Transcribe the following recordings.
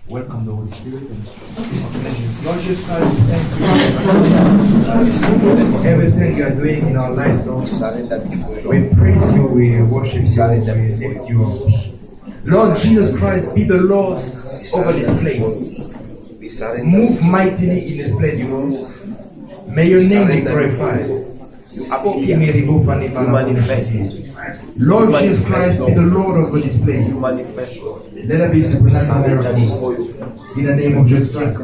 welcome the Holy Spirit. Lord Jesus Christ, thank you for everything you are doing in our life, Lord. We praise you, we worship you, we lift you up. Lord Jesus Christ, be the Lord over this place. Move mightily in this place, Lord. May your name be glorified. You manifest. Lord Jesus Christ, be the Lord over this place. You manifest, Lord. Let there be supernatural miracles. In the name of Jesus Christ.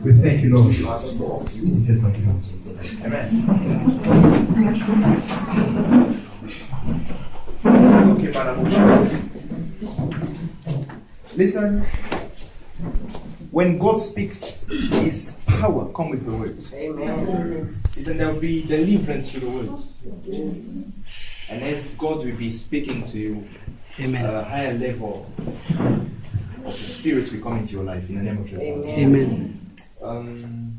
We thank you, Lord. Amen. It's okay, Father. Listen. When God speaks, His power comes with the words. Amen. Then there will be deliverance through the words. Yes. And as God will be speaking to you, Amen. A higher level of the Spirit will come into your life in the name of Jesus. Amen.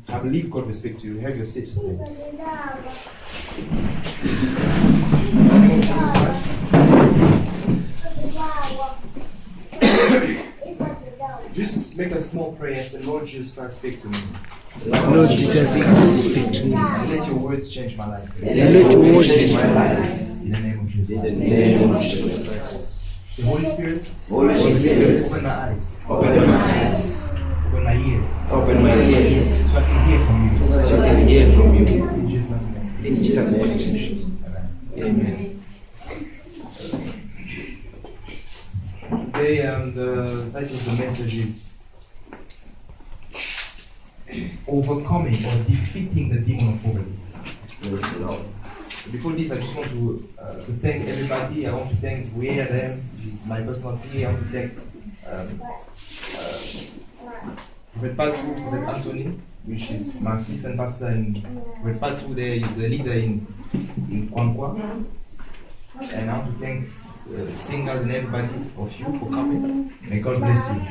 I believe God will speak to you. Have your seat today. Just make a small prayer and say, Lord Jesus Christ, speak to me. Lord Jesus Christ, speak to me. Let your words change my life. Let your words change my life. In the name of Jesus. In the name of Jesus Christ. The Holy Spirit. Holy Spirit. Open my eyes. Open my eyes. Open my ears. Open my ears. So I can hear from you. So I can hear from you. In Jesus' name. In Jesus' name. Amen. Today, the title of the message is Overcoming or Defeating the Demon of Poverty. Before this, I just want to thank everybody. I want to thank Wea them, this is my personal PA. I want to thank Prophet Patu, Prophet Anthony, which is my assistant pastor, and Prophet Patu there is the leader in Kwankwa. And I want to thank singers and everybody of you for coming. May God bless you.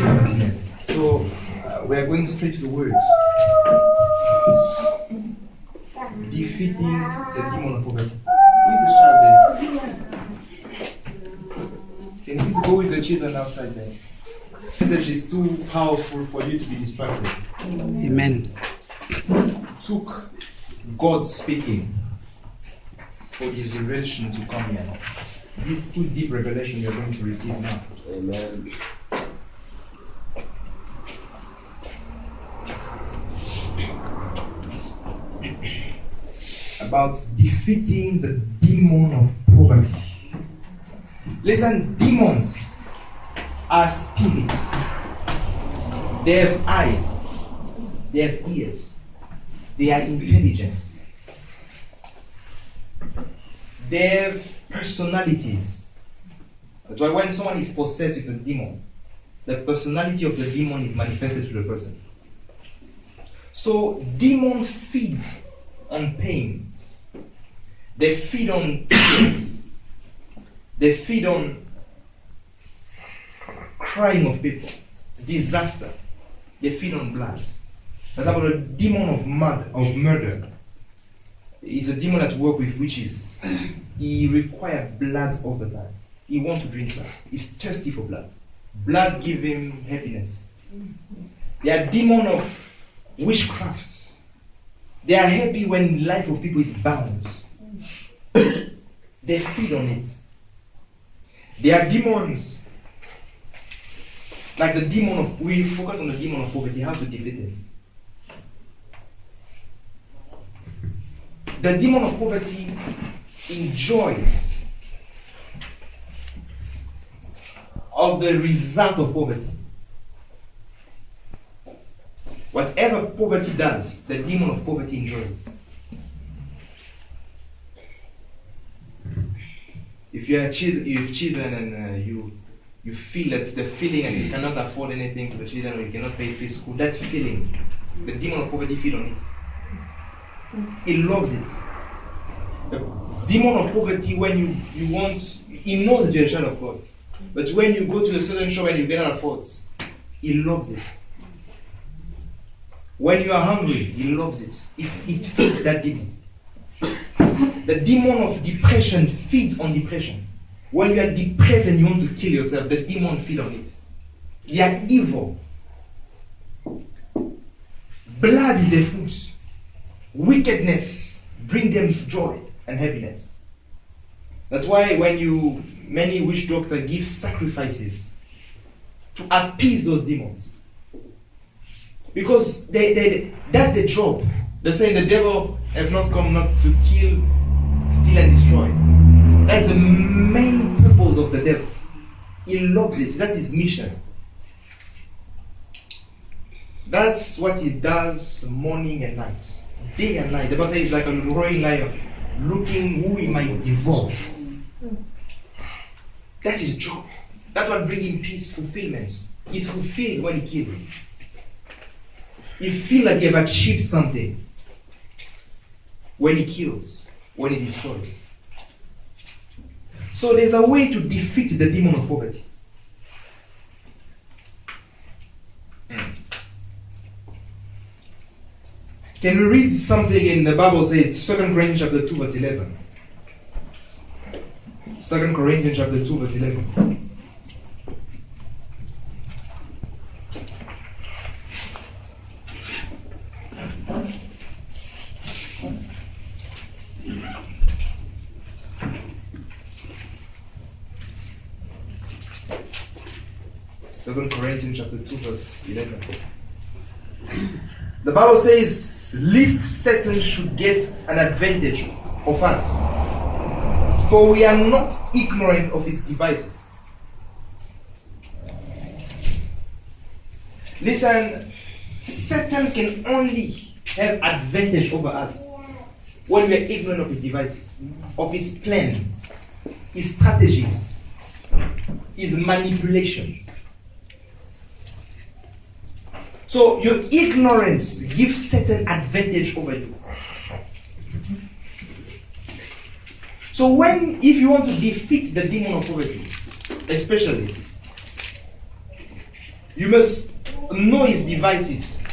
Amen. So we are going straight to the words. Defeating the demon of poverty. Who is the child there? Can you please go with the children outside there? The message is too powerful for you to be distracted. Amen. It took God speaking for His revelation to come here. This too deep revelation you are going to receive now. Amen. About defeating the demon of poverty. Listen, demons are spirits. They have eyes. They have ears. They are intelligent. They have personalities. That's why when someone is possessed with a demon, the personality of the demon is manifested to the person. So demons feed on pain. They feed on tears. They feed on crying of people, disaster. They feed on blood. For example, the demon of murder is a demon that works with witches. He requires blood all the time. He wants to drink blood. He's thirsty for blood. Blood gives him happiness. They are demon of witchcraft. They are happy when life of people is bound. They feed on it. They are demons. Like the demon of, we focus on the demon of poverty, how to defeat him. The demon of poverty enjoys of the result of poverty. Whatever poverty does, the demon of poverty enjoys it. If you have children and you feel that the feeling and you cannot afford anything to the children or you cannot pay for school, that feeling, the demon of poverty feeds on it. He loves it. The demon of poverty, when you want, he knows that you're a child of God. But when you go to a certain shop and you cannot afford, he loves it. When you are hungry, he loves it. It feeds that demon. The demon of depression feeds on depression. When you are depressed and you want to kill yourself, the demon feeds on it. They are evil. Blood is the fruit. Wickedness brings them joy and happiness. That's why when many witch doctors give sacrifices to appease those demons. Because that's the job. They're saying the devil has not come not to kill, steal, and destroy. That's the main purpose of the devil. He loves it. That's his mission. That's what he does morning and night. Day and night. The Bible says he's like a roaring lion, looking who he might devour. That's his job. That's what brings him peace, fulfillment. He's fulfilled when he kills. He feels that he has achieved something when he kills, when he destroys. So there's a way to defeat the demon of poverty. Can we read something in the Bible? Says 2 Corinthians chapter 2 verse 11. 2 Corinthians chapter 2 verse 11. Second Corinthians chapter 2 verse 11. The Bible says, "Lest Satan should get an advantage of us, for we are not ignorant of his devices." Listen, Satan can only have advantage over us when we are ignorant of his devices, of his plan, his strategies, his manipulations. So your ignorance gives Satan advantage over you. So if you want to defeat the demon of poverty, especially, you must know his devices.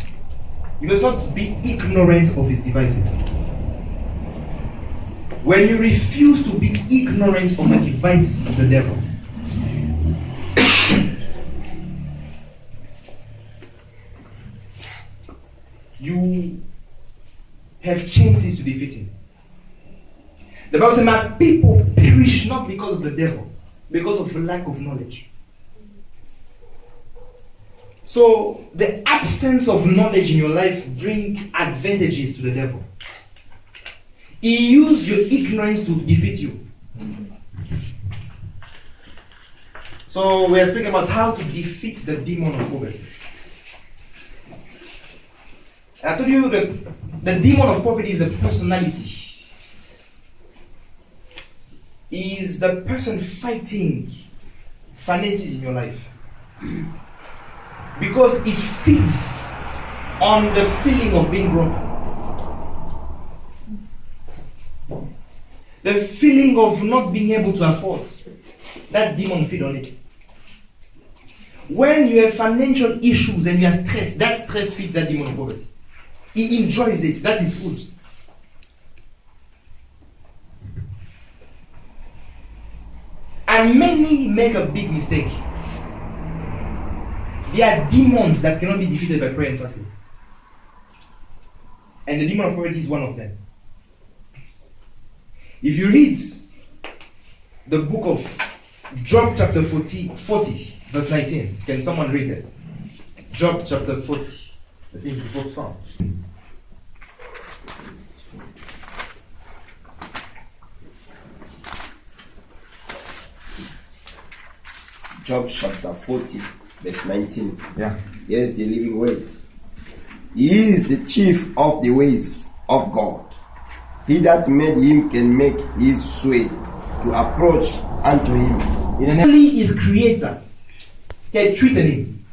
You must not be ignorant of his devices. When you refuse to be ignorant of the device of the devil, you have chances to defeat him. The Bible says, "My people perish not because of the devil, because of lack of knowledge." So the absence of knowledge in your life brings advantages to the devil. He uses your ignorance to defeat you. So we are speaking about how to defeat the demon of poverty. I told you that the demon of poverty is a personality. He is the person fighting finances in your life. Because it feeds on the feeling of being broke. The feeling of not being able to afford. That demon feeds on it. When you have financial issues and you are stressed, that stress feeds that demon of poverty. He enjoys it. That's his food. And many make a big mistake. There are demons that cannot be defeated by prayer and fasting. And the demon of poverty is one of them. If you read the book of Job chapter 40 verse 19, can someone read it? Job chapter 40. I think it's the 4th Psalm. Job chapter 40, verse 19. Yeah. Here's the living word. He is the chief of the ways of God. He that made him can make his way to approach unto him. Only his creator can treated him.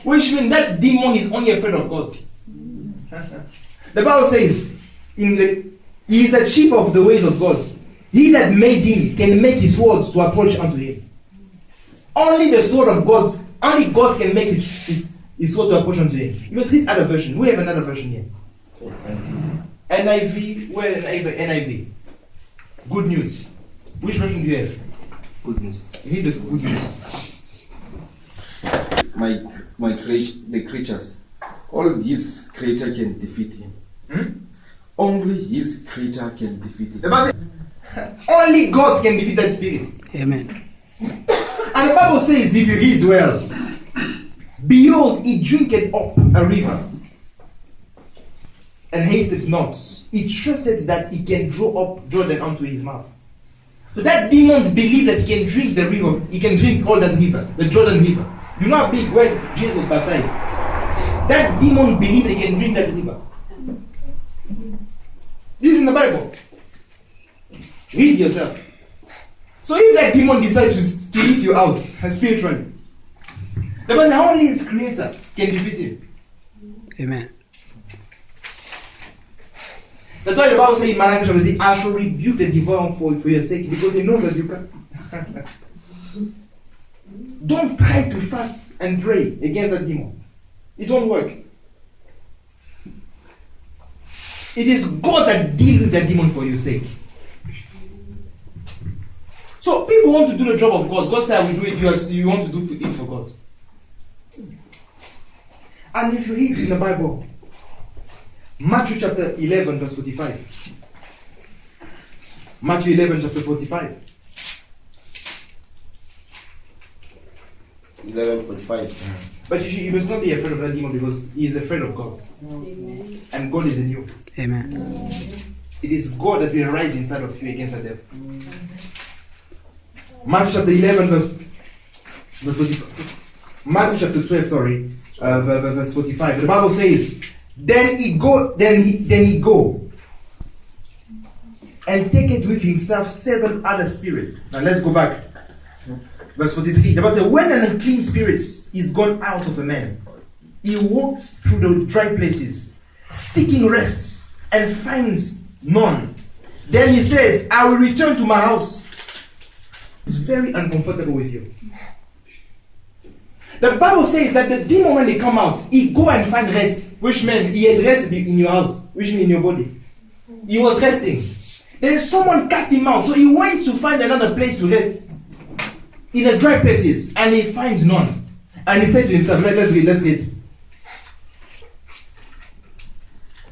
Which means that demon is only afraid of God. The Bible says, he is the chief of the ways of God. He that made him can make his words to approach unto him. Only the sword of God, only God can make his sword to approach unto him. You must read other version. We have another version here. NIV, where NIV? Good news. Which version do you have? Good news. Read the good news. the creatures. All his creature can defeat him. Only his creature can defeat him. The Bible says, only God can defeat that spirit. Amen. And the Bible says, if you read well, behold, he drinketh up a river and hasted not. He trusted that he can draw up Jordan unto his mouth. So that demon believed that he can drink the river, he can drink all that river, the Jordan River. You know how big when Jesus was baptized? That demon believed he can drink that river. This is in the Bible. Read yourself. So if that demon decides to eat your house spiritually, the person only his creator can defeat him. Amen. That's why the Bible says in Malachi chapter 3, I shall rebuke the devourer for your sake, because he knows that you can. Don't try to fast and pray against that demon. It won't work. It is God that deals with that demon for your sake. So people want to do the job of God. God said, I will do it. You want to do it for God. And if you read in the Bible, Matthew chapter 11 verse 45. Matthew 11 chapter 45. 11:45. But you must not be afraid of that demon, because he is afraid of God. Amen. And God is in you. Amen. It is God that will rise inside of you against the devil. Matthew chapter 11 verse 45. Matthew chapter 12, verse 45. The Bible says, then he go and take it with himself 7 other spirits. Now let's go back. Verse 43. The Bible says, when an unclean spirit is gone out of a man, he walks through the dry places, seeking rest, and finds none. Then he says, I will return to my house. It's very uncomfortable with you. The Bible says that the demon, when they come out, he go and find rest. Which meant he had rest in your house, which means in your body. He was resting. Then someone cast him out, so he went to find another place to rest. In the dry places, and he finds none. And he said to himself, let's read.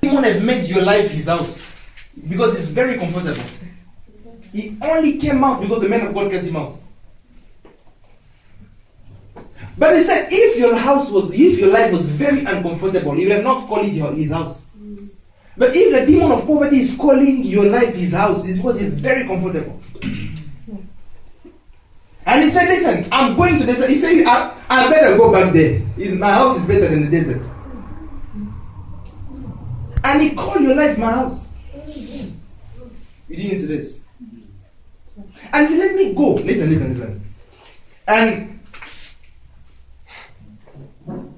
Demon have made your life his house, because it's very comfortable. He only came out because the man of God cast him out. But he said, if your life was very uncomfortable, he will not call it his house. But if the demon of poverty is calling your life his house, it's because it's very comfortable. And he said, listen, I'm going to the desert. He said, I better go back there. My house is better than the desert. And he called your life my house. You didn't see this. And he said, let me go. Listen.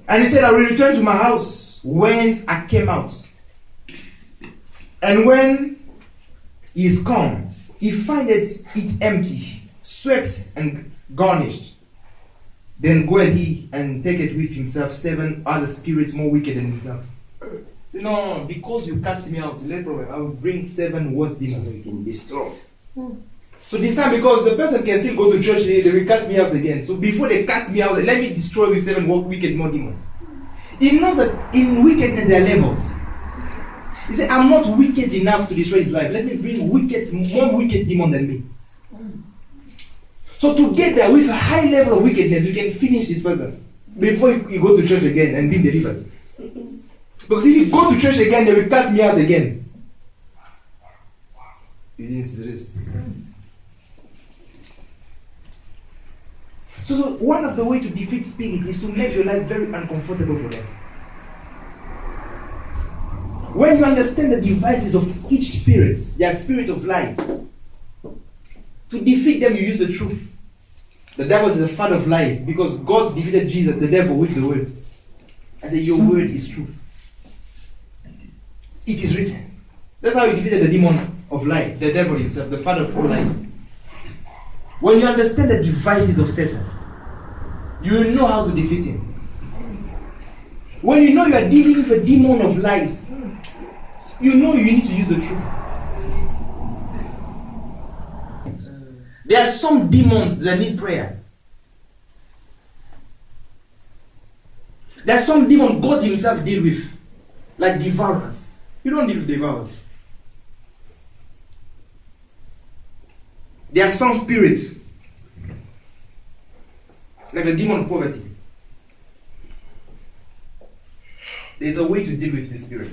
And he said, I will return to my house whence I came out. And when he is come, he findeth it empty, swept and garnished. Then goeth he and taketh with himself 7 other spirits more wicked than himself. No, because you cast me out, I will bring 7 worse demons. You can be strong. So this time, because the person can still go to church, they will cast me out again. So before they cast me out, let me destroy with 7 wicked more demons. He knows that in wickedness there are levels. He said, I'm not wicked enough to destroy his life. Let me bring more wicked demon than me. So together with a high level of wickedness, we can finish this person before you go to church again and be delivered. Because if you go to church again, they will cast me out again. You didn't see this. So one of the ways to defeat spirit is to make your life very uncomfortable for them. When you understand the devices of each spirit, they are spirits of lies. To defeat them, you use the truth. The devil is the father of lies, because God defeated Jesus, the devil, with the word. I say, your word is truth. It is written. That's how he defeated the demon of lie, the devil himself, the father of all lies. When you understand the devices of Satan, you will know how to defeat him. When you know you are dealing with a demon of lies, you know you need to use the truth. There are some demons that need prayer. There's some demon God himself deal with, like devourers. You don't deal with devourers. There are some spirits, like the demon of poverty. There's a way to deal with this spirit.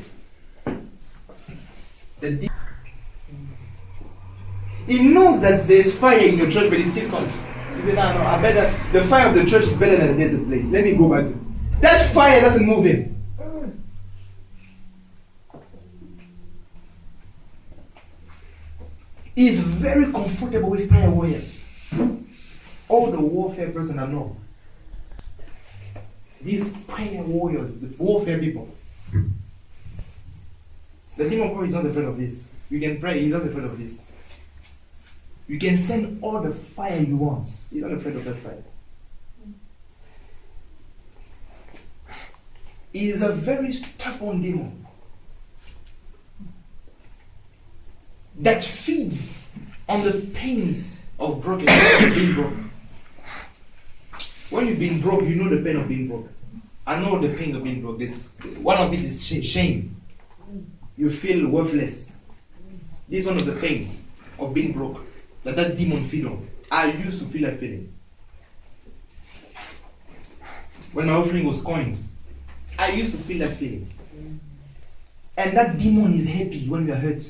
He knows that there's fire in your church, but he still comes. He said, no, I better, the fire of the church is better than the desert place. Let me go back to that fire doesn't move him. He's very comfortable with prayer warriors. All the warfare person I know. These prayer warriors, the warfare people. The demon of power is not afraid of this. You can pray, he's not afraid of this. You can send all the fire you want. He's not afraid of that fire. He is a very stubborn demon that feeds on the pains of brokenness, of being broken. When you've been broke, you know the pain of being broke. I know the pain of being broke. One of it is shame. You feel worthless. This is one of the pain of being broke that demon feed on. I used to feel that feeling. When my offering was coins, I used to feel that feeling. And that demon is happy when you are hurt.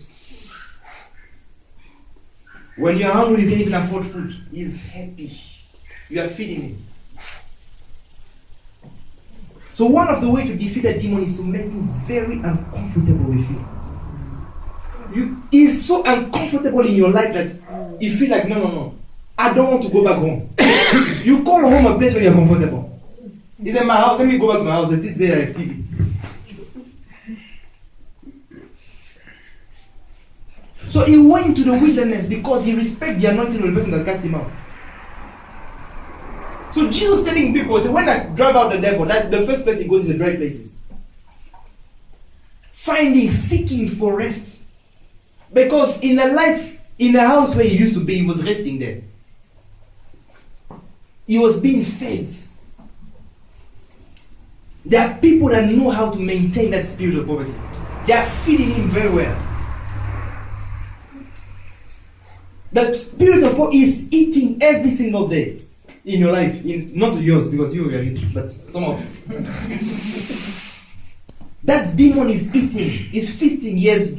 When you are hungry, you can't even afford food. He is happy. You are feeding him. So one of the ways to defeat that demon is to make him very uncomfortable with you. He's so uncomfortable in your life that you feel like, no, I don't want to go back home. You call home a place where you're comfortable. He said, my house, let me go back to my house. This day I have TV. So he went to the wilderness because he respected the anointing of the person that cast him out. So Jesus telling people, so when I drive out the devil, that the first place he goes is the dry places. Finding, seeking for rest. Because in the house where he used to be, he was resting there. He was being fed. There are people that know how to maintain that spirit of poverty. They are feeding him very well. The spirit of poverty is eating every single day in your life. Not yours, because you are eating, but some of it. That demon is eating, is feasting, yes,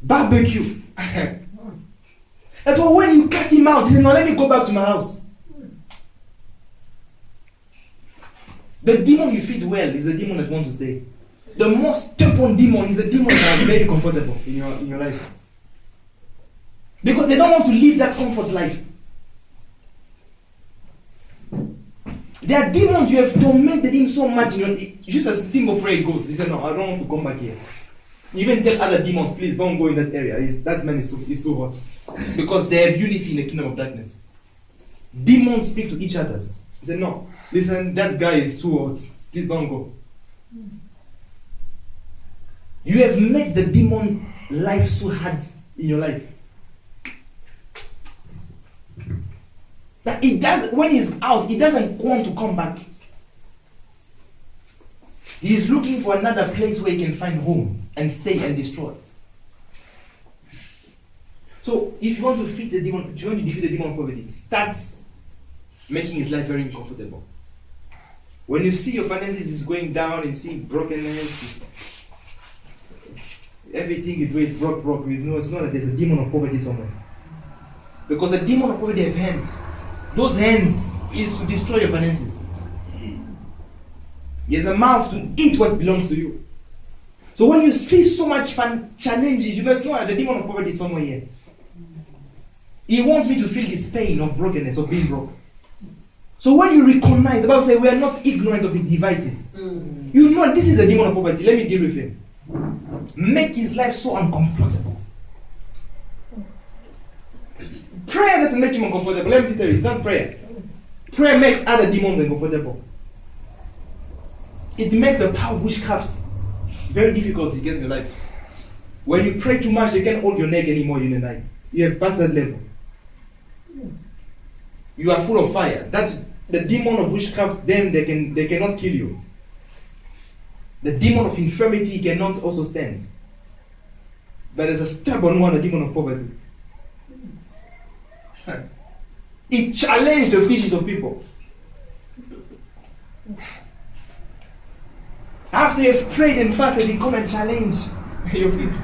barbecue. That's why when you cast him out, he said, no, let me go back to my house. The demon you feed well is the demon that wants to stay. The most stubborn demon is the demon that is very comfortable in your life. Because they don't want to live that comfort life. There are demons you have tormented him so much. Just a single prayer goes. He said, no, I don't want to come back here. Even tell other demons, please don't go in that area. That man is too hot. Because they have unity in the kingdom of darkness. Demons speak to each other. He said, no, listen, that guy is too hot. Please don't go. You have made the demon life so hard in your life. That it does, when he's out, he doesn't want to come back. He's looking for another place where he can find home and stay and destroy. So if you want to defeat the demon, of poverty, start making his life very uncomfortable. When you see your finances is going down and see brokenness, everything you do is broke. It's not that there's a demon of poverty somewhere. Because the demon of poverty have hands. Those hands is to destroy your finances. He has a mouth to eat what belongs to you. So when you see so much challenges, you must know that the demon of poverty is somewhere here. He wants me to feel this pain of brokenness, of being broke. So when you recognize, the Bible says we are not ignorant of his devices. You know this is a demon of poverty. Let me deal with him. Make his life so uncomfortable. Prayer doesn't make him uncomfortable. Let me tell you, it's not prayer. Prayer makes other demons uncomfortable. It makes the power of witchcraft very difficult to get in your life. When you pray too much, they can't hold your neck anymore in the night. You have passed that level. You are full of fire. That the demon of witchcraft, them they cannot kill you. The demon of infirmity cannot also stand. But there's a stubborn one, the demon of poverty. It challenged the wishes of people. After you have prayed and fasted, he come and challenge your faith.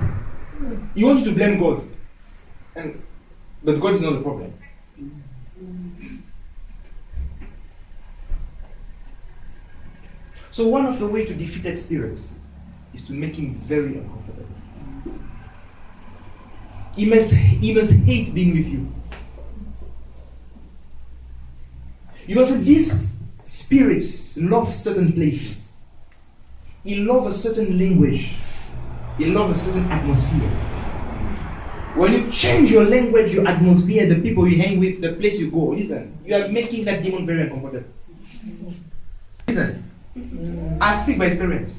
He wants you to blame God. But God is not the problem. So one of the ways to defeat that spirit is to make him very uncomfortable. He must hate being with you. You must say, this spirit loves certain places. He loves a certain language. He loves a certain atmosphere. When you change your language, your atmosphere, the people you hang with, the place you go, listen, you are making that demon very uncomfortable. Listen, I speak by experience.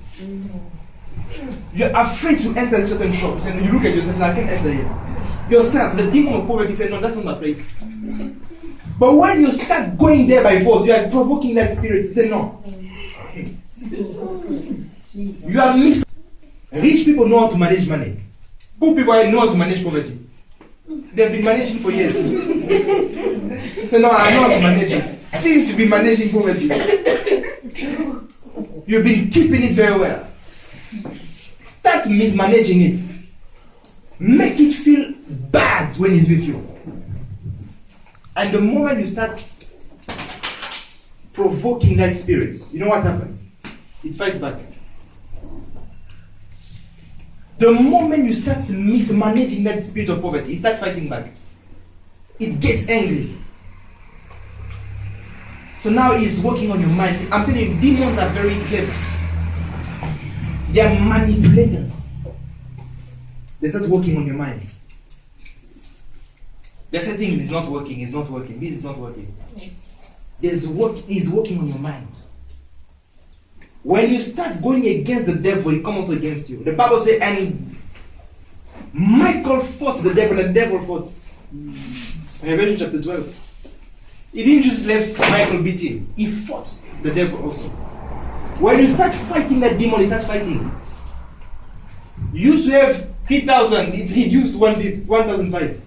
You're afraid to enter certain shops and you look at yourself and say, I can't enter here. Yourself, the demon of poverty said, no, that's not my place. But when you start going there by force, you are provoking that spirit. You say, no. You are missing. Rich people know how to manage money. Poor people know how to manage poverty. They've been managing for years. So no, I know how to manage it. Since you've been managing poverty, you've been keeping it very well. Start mismanaging it. Make it feel bad when it's with you. And the moment you start provoking that spirit, you know what happens? It fights back. The moment you start mismanaging that spirit of poverty, it starts fighting back. It gets angry. So now it's working on your mind. I'm telling you, demons are very clever. They are manipulators. They start working on your mind. They say things is not working, it's not working, this is not working. He's working on your mind. When you start going against the devil, he comes also against you. The Bible says, and Michael fought the devil, and the devil fought. Revelation chapter 12. He didn't just let Michael beat him, he fought the devil also. When you start fighting that demon, he starts fighting. You used to have 3,000, it reduced to 1,005.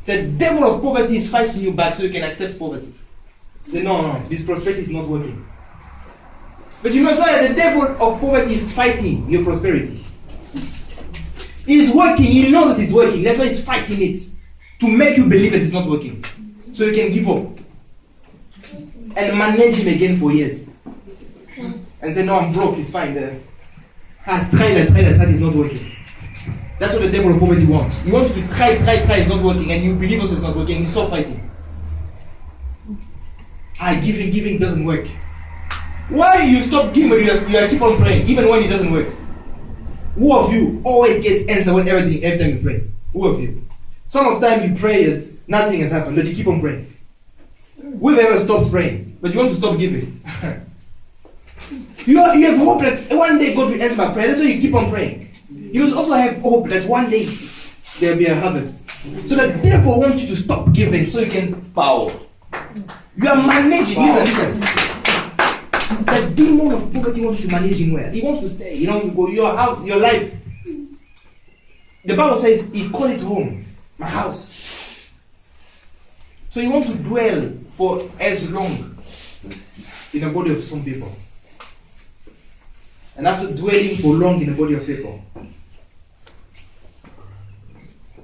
The devil of poverty is fighting you back so you can accept poverty. Say, no, this prosperity is not working. But you must know that the devil of poverty is fighting your prosperity. He's working, he knows that it's working, that's why he's fighting it. To make you believe that it's not working. So you can give up. And manage him again for years. And say, no, I'm broke, it's fine. I tried, it's not working. That's what the devil of poverty wants. He wants you to try, it's not working, and you believe also it's not working, you stop fighting. Giving doesn't work. Why you stop giving but you keep on praying, even when it doesn't work? Who of you always gets answer when every time you pray? Who of you? Some of the time you pray that nothing has happened, but you keep on praying. Who've ever stopped praying, but you want to stop giving? You have hope that one day God will answer my prayer, that's why you keep on praying. You also have hope that one day there will be a harvest. So the devil wants you to stop giving so you can power. You are managing. Listen. The demon of poverty wants you to manage in where? He wants to stay. He wants to go your house, your life. The Bible says he called it home, my house. So he wants to dwell for as long in the body of some people. And after dwelling for long in the body of people,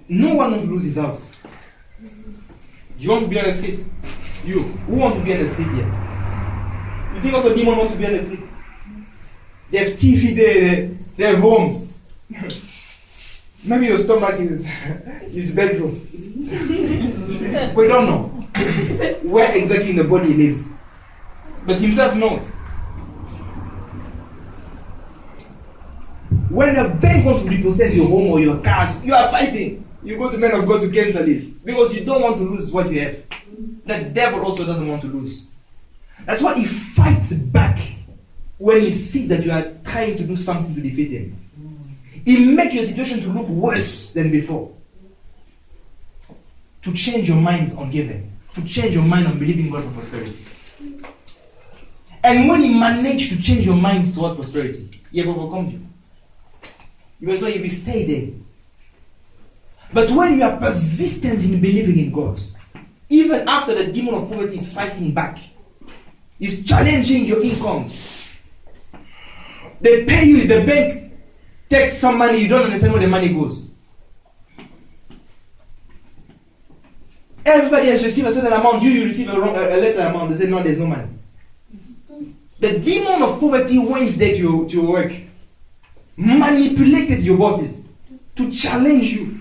no one wants to lose his house. Do you want to be on the street? You. Who want to be on the street here? You think also demons want to be on the street? They have TV, they have homes. Maybe your stomach is his bedroom. We don't know where exactly in the body he lives. But himself knows. When a bank wants to repossess your home or your cars, you are fighting. You go to men of God to cancel it because you don't want to lose what you have. The devil also doesn't want to lose. That's why he fights back when he sees that you are trying to do something to defeat him. He makes your situation to look worse than before. To change your mind on giving. To change your mind on believing God for prosperity. And when he managed to change your mind toward prosperity, he have overcome you. You must not even stay there. But when you are persistent in believing in God, even after the demon of poverty is fighting back, is challenging your incomes. They pay you, the bank takes some money, you don't understand where the money goes. Everybody has received a certain amount, you receive a lesser amount. They say, no, there's no money. The demon of poverty went there to your work, manipulated your bosses to challenge you.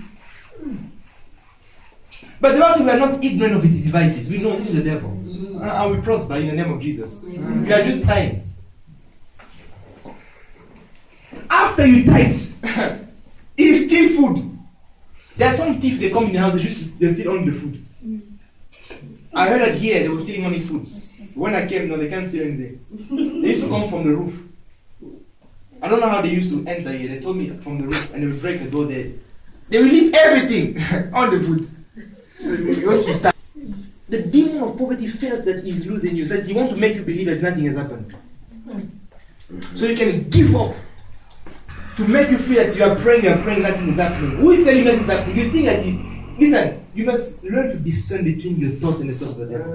But the ones who are not ignorant of its devices, we know this is the devil. And we prosper in the name of Jesus. We are just trying. After you tithe, it's still food. There are some thieves, they come in the house, they steal only the food. I heard that here they were stealing only food. When I came, no, they can't steal anything. They used to come from the roof. I don't know how they used to enter here. They told me from the roof, and they would break the door there. They will leave everything on the food. The demon of poverty felt that he's losing you. Said he wants to make you believe that nothing has happened. So you can give up. To make you feel that you are praying, nothing is happening. Who is telling you nothing is happening? You think that listen, you must learn to discern between your thoughts and the thoughts of the devil.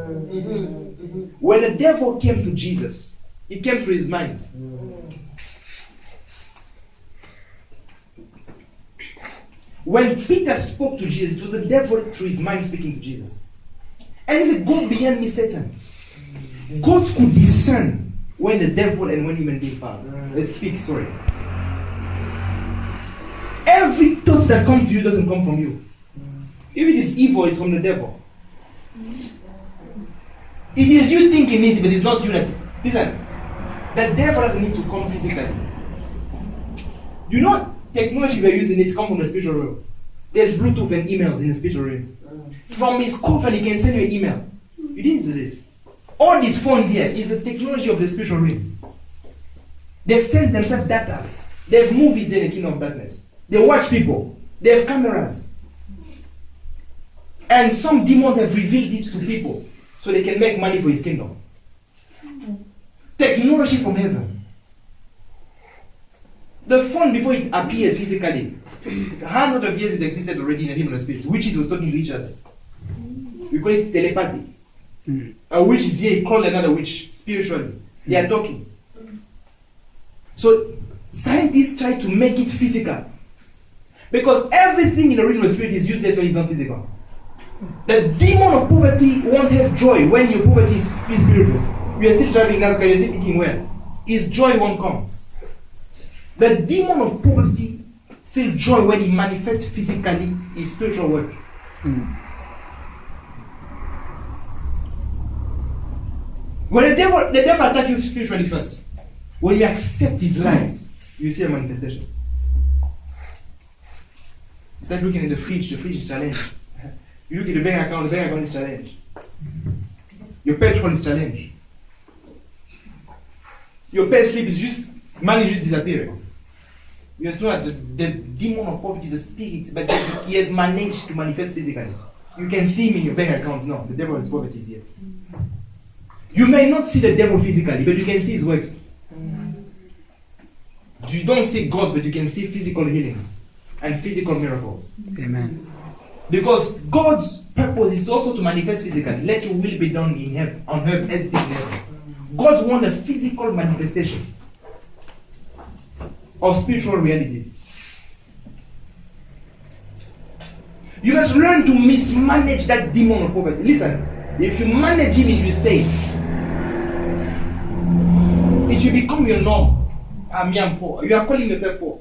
When the devil came to Jesus, he came through his mind. When Peter spoke to Jesus, it was the devil through his mind speaking to Jesus. And he said, go beyond me, Satan. God could discern when the devil and when human being speak, sorry. Every thought that comes to you doesn't come from you. If it is evil, it's from the devil. It is you thinking it, but it's not you that. Listen, the devil doesn't need to come physically. You know, technology we're using, it's come from the spiritual realm. There's Bluetooth and emails in the spiritual realm. From his coffin, he can send you an email. You didn't see this. All these phones here is the technology of the spiritual realm. They send themselves data. They have movies there in the kingdom of darkness. They watch people. They have cameras. And some demons have revealed it to people so they can make money for his kingdom. Technology from heaven. The phone, before it appeared physically, hundreds of years it existed already in the human spirit. Witches was talking to each other. We call it telepathy. A witch is here, he called another witch spiritually. They are talking. So scientists try to make it physical. Because everything in the realm of the spirit is useless when it's not physical. The demon of poverty won't have joy when your poverty is still spiritual. You are still driving NASCAR, you are still eating well. His joy won't come. The demon of poverty feels joy when he manifests physically his spiritual work. When the devil attacks you spiritually first, when you accept his lies, you see a manifestation. You start looking at the fridge is challenged. You look at the bank account is challenged. Your petrol is challenged. Your pay slip is just, money just disappearing. You must know that the demon of poverty is a spirit, but he has managed to manifest physically. You can see him in your bank accounts now. The devil of poverty is here. You may not see the devil physically, but you can see his works. You don't see God, but you can see physical healings and physical miracles. Amen. Because God's purpose is also to manifest physically. Let your will be done in heaven, on earth as it is in heaven. God wants a physical manifestation of spiritual realities. You must learn to mismanage that demon of poverty. Listen, if you manage him, it will stay. It will become your norm. I'm poor. You are calling yourself poor.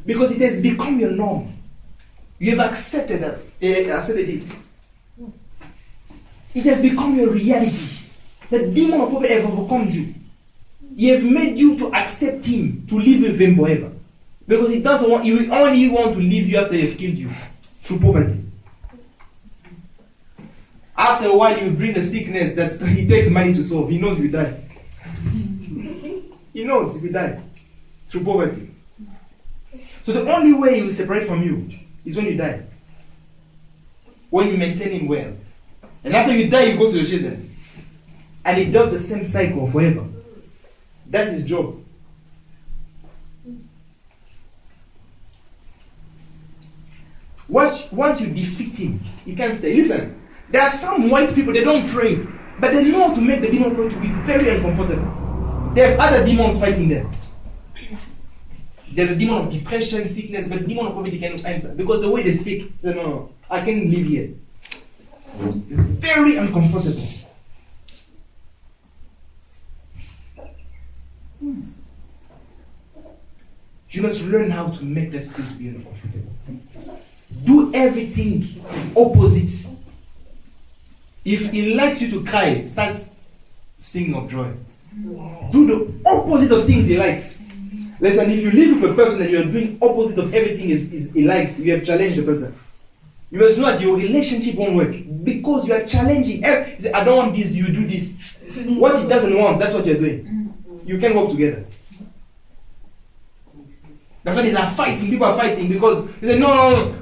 Because it has become your norm. You have accepted it. It has become your reality. The demon of poverty has overcome you. He has made you to accept him, to live with him forever. Because he doesn't want, he will only want to leave you after he has killed you through poverty. After a while, you bring a sickness that he takes money to solve. He knows you will die. He knows you will die through poverty. So the only way he will separate from you is when you die. When you maintain him well. And after you die, you go to your children. And it does the same cycle forever. That's his job. Once you defeat him, he can't stay. Listen, there are some white people, they don't pray, but they know how to make the demon pray to be very uncomfortable. They have other demons fighting them. There's a demon of depression, sickness, but demon of poverty cannot answer. Because the way they speak, no, I can't live here. Very uncomfortable. You must learn how to make that spirit be uncomfortable. Do everything opposite. If he likes you to cry, start singing of joy. Do the opposite of things he likes. Listen, if you live with a person and you are doing opposite of everything he likes, you have challenged the person. You must know that your relationship won't work because you are challenging. You say, I don't want this, you do this. What he doesn't want, that's what you're doing. You can't work together. That's why they are fighting. People are fighting because they say, no.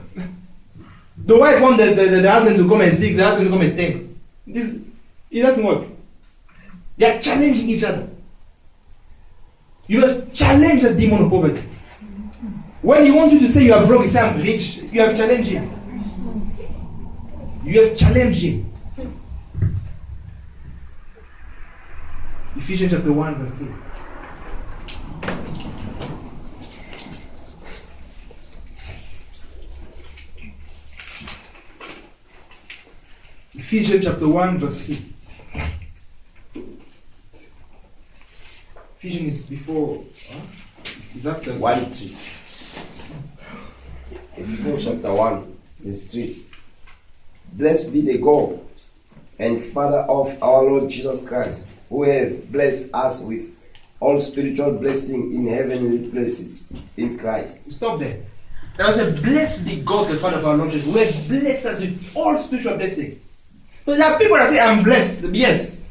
The wife wants the husband to come at 6, the husband to come at 10. It doesn't work. They are challenging each other. You must challenge the demon of poverty. When you want you to say you are broke, you say I'm rich, you have challenged him. You have challenged him. Ephesians chapter 1 verse 3. Ephesians chapter 1 verse 3. Ephesians is before, is after 1:3. Ephesians chapter 1 verse 3. Blessed be the God and Father of our Lord Jesus Christ, who have blessed us with all spiritual blessing in heavenly places in Christ. Stop there. There was a blessed be God, the Father of our Lord Jesus, who has blessed us with all spiritual blessing. So there are people that say, I'm blessed. Yes.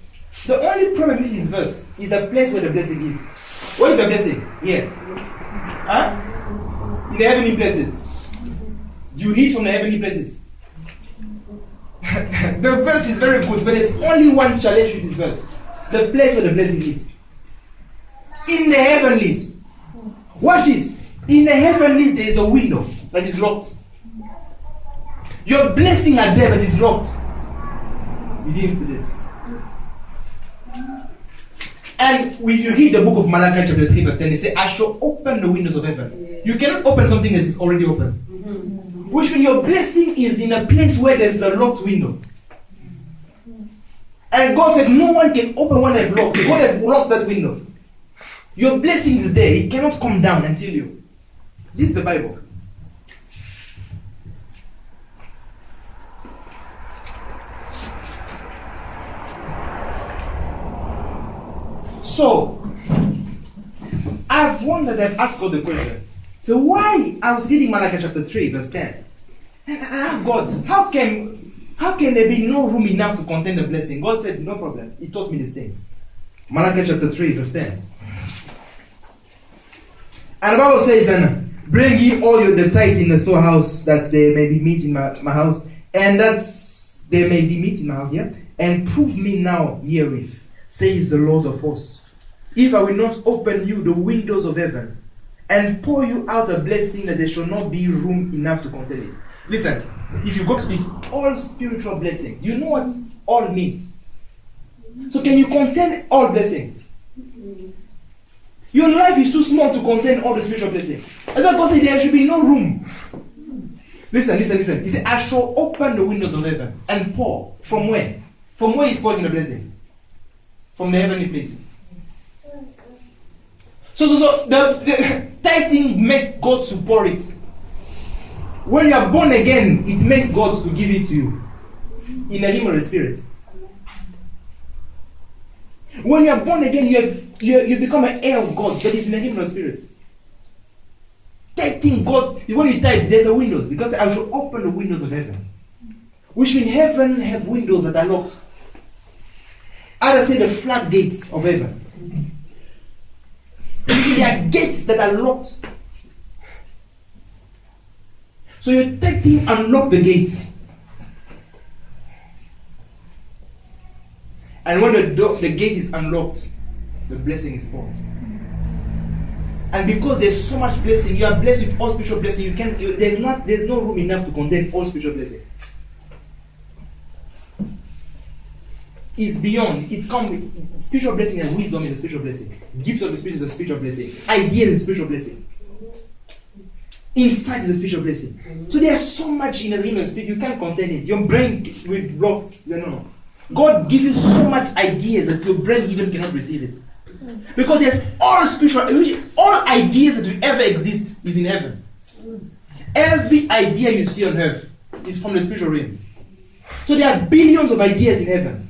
The only problem with this verse is the place where the blessing is. What is the blessing? Yes. Huh? In the heavenly places. Do you eat from the heavenly places? The verse is very good, but there's only one challenge with this verse. The place where the blessing is. In the heavenlies. Watch this. In the heavenlies, there is a window that is locked. Your blessing are there, but it's locked. It is to this. And if you read the book of Malachi chapter 3 verse 10, they say, I shall open the windows of heaven. You cannot open something that is already open. Which means your blessing is in a place where there's a locked window. And God said, no one can open one that locked. God has locked that window. Your blessing is there. It cannot come down until you. This is the Bible. So, I've wondered, I've asked God the question. So why, I was reading Malachi chapter 3 verse 10. And I asked God, how can there be no room enough to contain the blessing? God said, no problem. He taught me these things. Malachi chapter 3 verse 10. And the Bible says, bring ye all the tithes in the storehouse, that there may be meat in my house, and that there may be meat in my house, yeah? And prove me now herewith, says the Lord of hosts, if I will not open you the windows of heaven, and pour you out a blessing that there shall not be room enough to contain it. Listen, if you go to this all spiritual blessing, do you know what all means? So can you contain all blessings? Your life is too small to contain all the spiritual blessings. That's why God said there should be no room. Listen. He said, I shall open the windows of heaven and pour. From where? From where is pouring the blessing? From the heavenly places. So the tithing makes God to pour it. When you are born again, it makes God to give it to you. In the realm of the spirit. When you are born again, you become an heir of God, but it's in the realm of the spirit. Tithing God, when you tithe, there's a windows. Because I will open the windows of heaven. Which means heaven have windows that are locked. Others say the floodgates of heaven. There are gates that are locked. So you take him and lock the gate. And when the gate is unlocked, the blessing is poured. And because there's so much blessing, you are blessed with all spiritual blessing. There's no room enough to contain all spiritual blessing. It's beyond. It comes. Spiritual blessing and wisdom is a spiritual blessing. Gifts of the Spirit is a spiritual blessing. Ideas is a spiritual blessing. Insight is a spiritual blessing. So there's so much in the realm of spirit, you can't contain it. Your brain will block. No. God gives you so much ideas that your brain even cannot receive it. Because there's all spiritual, all ideas that will ever exist is in heaven. Every idea you see on earth is from the spiritual realm. So there are billions of ideas in heaven.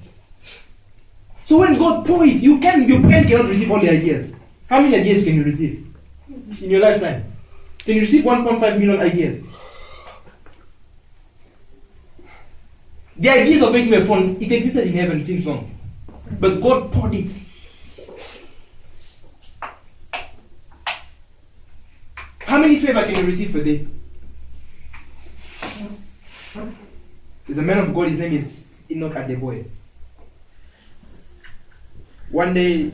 So when God pour it, your brain cannot receive all the ideas. How many ideas can you receive in your lifetime? Can you receive 1.5 million ideas? The ideas of making a phone, it existed in heaven since long. But God poured it. How many favor can you receive per day? There's a man of God, his name is Enoch Adeboye. One day,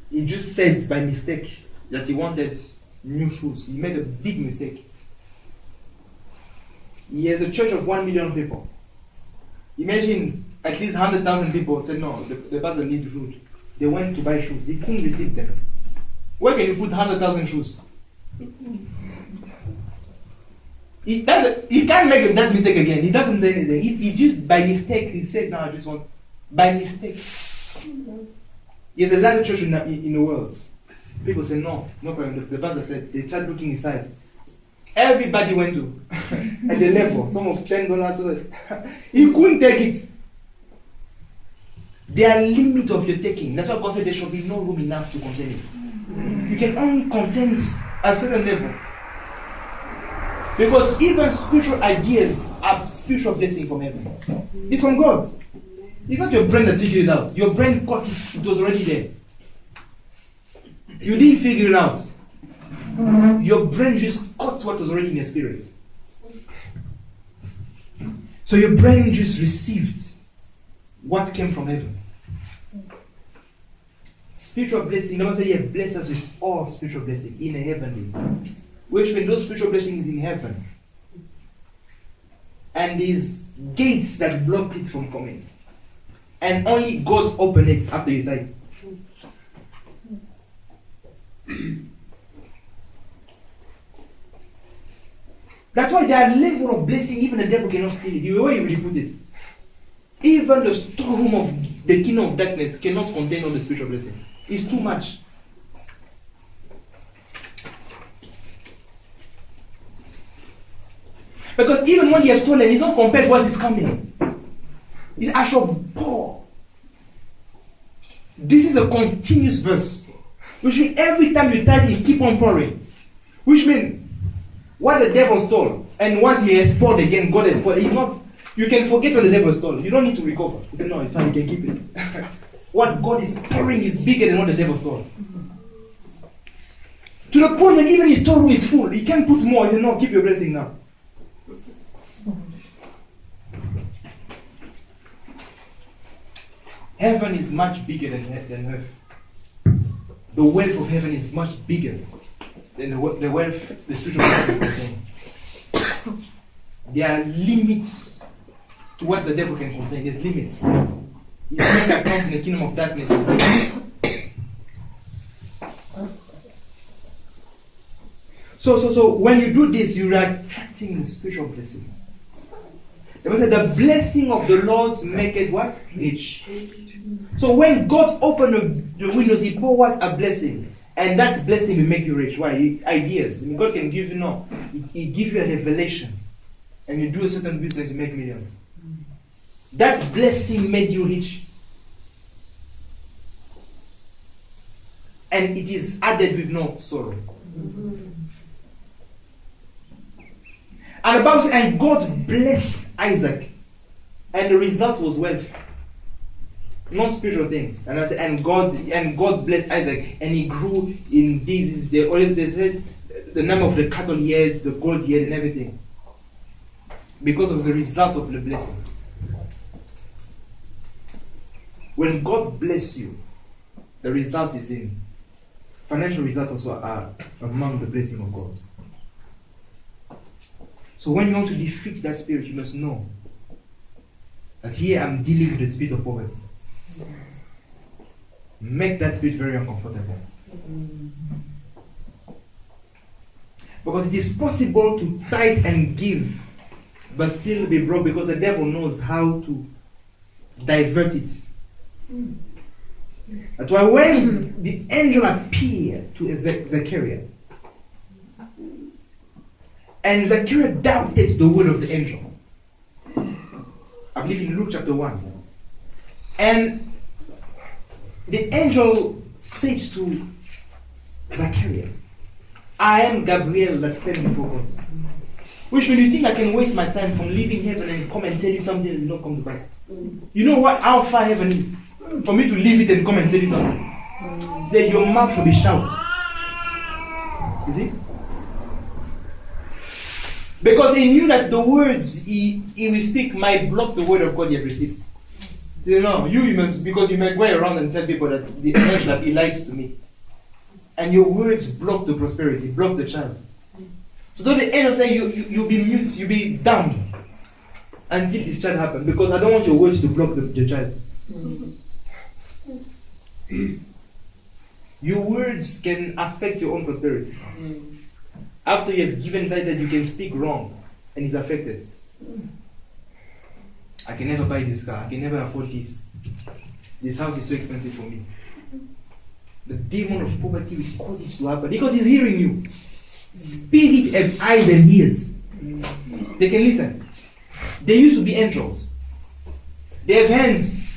he just said by mistake that he wanted new shoes. He made a big mistake. He has a church of 1 million people. Imagine at least 100,000 people said, no, the pastor needs shoes. They went to buy shoes. He couldn't receive them. Where can you put 100,000 shoes? He can't make that mistake again. He doesn't say anything. He just by mistake, he said, no, I just want, by mistake. He has a larger church in the world. People say, no problem. The pastor said, they tried looking his size. Everybody went to, at the level, some of $10, so he couldn't take it. There are limits of your taking. That's why God said there should be no room enough to contain it. You can only contain a certain level. Because even spiritual ideas are spiritual blessing from heaven. It's from God. It's not your brain that figured it out. Your brain caught it. It was already there. You didn't figure it out. Your brain just caught what was already in your spirit. So your brain just received what came from heaven. Spiritual blessing, the Bible says, "He blessed us with all spiritual blessing in the heavenlies." Which means those spiritual blessings in heaven. And these gates that blocked it from coming. And only God opened it after you died. That's why there are levels of blessing even the devil cannot steal it. The way you really put it. Even the storeroom of the kingdom of darkness cannot contain all the spiritual blessing. It's too much. Because even when you have stolen, it's not compared to what is coming. It's actual pour. This is a continuous verse. Which means every time you type, it keep on pouring. Which means what the devil stole and what he has poured again, God has poured. It's not, you can forget what the devil stole. You don't need to recover. He said, no, it's fine, you can keep it. What God is pouring is bigger than what the devil stole. To the point that even his storeroom is full. He can't put more. He said, no, keep your blessing now. Heaven is much bigger than earth. The wealth of heaven is much bigger than the wealth, the spiritual wealth of contain. There are limits to what the devil can contain. There's limits. His bank account in the kingdom of darkness is limited. So when you do this, you are attracting the spiritual blessing. The Bible said, the blessing of the Lord maketh what? Rich. So when God opened the windows, He poured what? A blessing. And that blessing will make you rich. Why? Ideas. I mean, God can give you, no. He gives you a revelation. And you do a certain business, you make millions. That blessing made you rich. And it is added with no sorrow. And the Bible says, and God blessed Isaac. And the result was wealth. Not spiritual things. And I said, and God blessed Isaac, and he grew in diseases. They said the number of the cattle he had, the gold he had, and everything. Because of the result of the blessing. When God bless you, the result is in. Financial results also are among the blessing of God. So when you want to defeat that spirit, you must know that here I'm dealing with the spirit of poverty. Make that spirit very uncomfortable. Because it is possible to tithe and give, but still be broke, because the devil knows how to divert it. That's why when the angel appeared to Zechariah, and Zechariah doubted the word of the angel, I believe in Luke chapter 1, and the angel said to Zechariah, I am Gabriel that's standing before God. Which means, you think I can waste my time from leaving heaven and come and tell you something that will not come to pass? You know what? How far heaven is for me to leave it and come and tell you something. Say your mouth shall be shout. You see? Because he knew that the words he will speak might block the word of God he had received. You know, you must, because you might go around and tell people that the angel that he lied to me. And your words block the prosperity, block the child. So don't the angel say you'll be mute, you'll be dumb until this child happens, because I don't want your words to block the child. Your words can affect your own prosperity. After you have given that you can speak wrong and it's affected. I can never buy this car, I can never afford this. This house is too expensive for me. The demon of poverty will cause it to happen because he's hearing you. Spirit have eyes and ears. They can listen. They used to be angels. They have hands.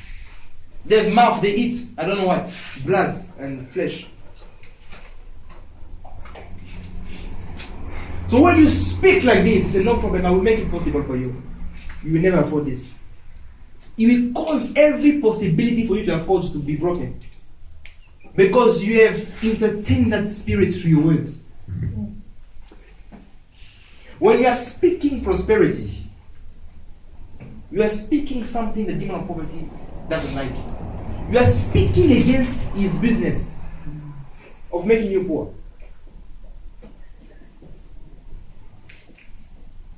They have mouth. They eat, I don't know what, blood and flesh. So when you speak like this, you say, no problem, I will make it possible for you. You will never afford this. It will cause every possibility for you to afford to be broken. Because you have entertained that spirit through your words. When you are speaking prosperity, you are speaking something the demon of poverty doesn't like. You are speaking against his business of making you poor.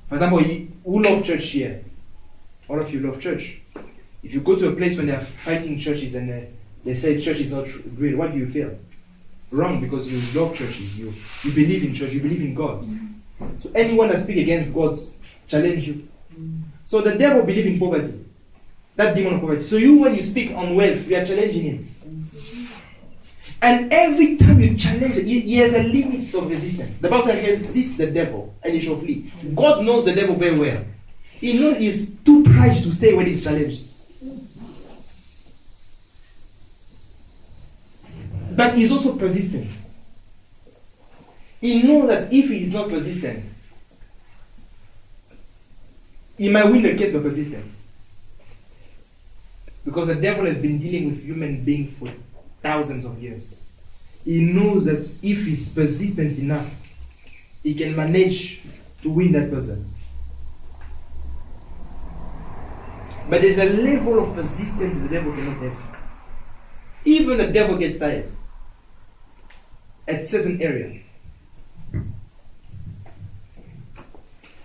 For example, who love church here? All of you love church. If you go to a place when they are fighting churches and they say church is not real, what do you feel? Wrong, because you love churches. You believe in church, you believe in God. So anyone that speaks against God challenge you. So the devil believes in poverty. That demon of poverty. So you, when you speak on wealth, you are challenging him. And every time you challenge it, he has a limit of resistance. The Bible says, resist the devil and he shall flee. God knows the devil very well. He knows he's too prideful to stay when he's challenged. But he's also persistent. He knows that if he is not persistent, he might win the case of persistence. Because the devil has been dealing with human beings for thousands of years. He knows that if he's persistent enough, he can manage to win that person. But there's a level of persistence the devil cannot have. Even the devil gets tired at certain area.